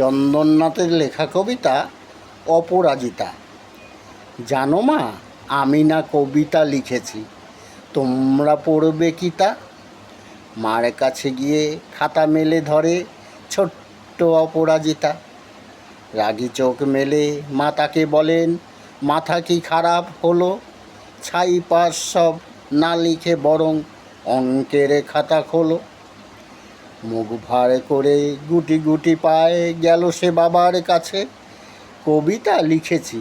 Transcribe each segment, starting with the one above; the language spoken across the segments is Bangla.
চন্দননাথের লেখা কবিতা অপরাজিতা। জানো মা, আমি না কবিতা লিখেছি, তোমরা পড়বে কি তা? মার কাছে গিয়ে খাতা মেলে ধরে ছোট্ট অপরাজিতা। রাগী চোখ মেলে মা তাকে বলেন, মাথা কি খারাপ হলো? ছাই পাশ সব না লিখে বরং অঙ্কের খাতা খোলো। মুখ ভার করে গুটি গুটি পায়ে গেল সে বাবার কাছে। কবিতা লিখেছি,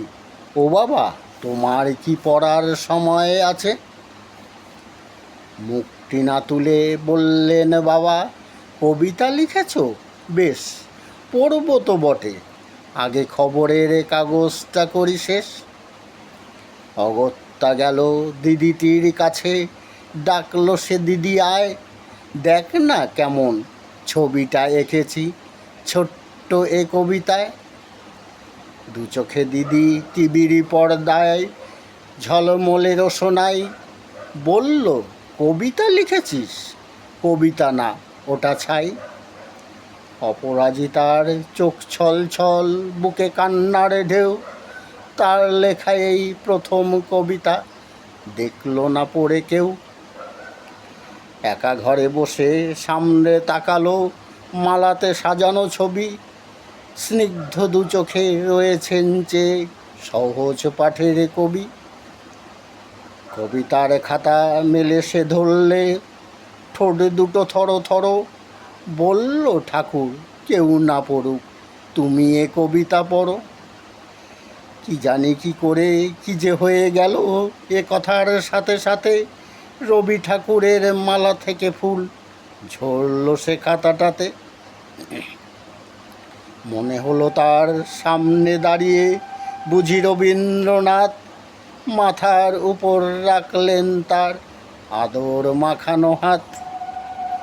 ও বাবা, তোমার কি পড়ার সময় আছে? মুখটি না তুলে বললেন বাবা, কবিতা লিখেছ? বেশ, পড়ব তো বটে, আগে খবরের কাগজটা করি শেষ। অগত্যা গেল দিদিটির কাছে, ডাকলো সে, দিদি আয়, দেখ না কেমন ছবিটা এঁকেছি ছোট্ট এ কবিতায়। দু চোখে দিদি টিভির পর্দায় ঝলমলে রোশনাই, বলল, কবিতা লিখেছিস? কবিতা না, ওটা ছাই। অপরাজিতার চোখ ছল ছল, বুকে কান্নার ঢেউ। তার লেখা এই প্রথম কবিতা দেখলো না পড়ে কেউ। একা ঘরে বসে সামনে তাকালো মালাতে সাজানো ছবি। স্নিগ্ধ দু চোখে রয়েছেন যে সহজ পাঠের কবি। কবিতার খাতা মেলে সে ধরলে, ঠোঁট দুটো থরো থরো, বলল, ঠাকুর কেউ না পড়ুক, তুমি এ কবিতা পড়ো। কি জানি কি করে কি যে হয়ে গেল, এ কথার সাথে সাথে রবি ঠাকুরের মালা থেকে ফুল ঝরল সে খাতাটাতে। মনে হলো তার সামনে দাঁড়িয়ে বুঝি রবীন্দ্রনাথ, মাথার উপর রাখলেন তার আদর মাখানো হাত।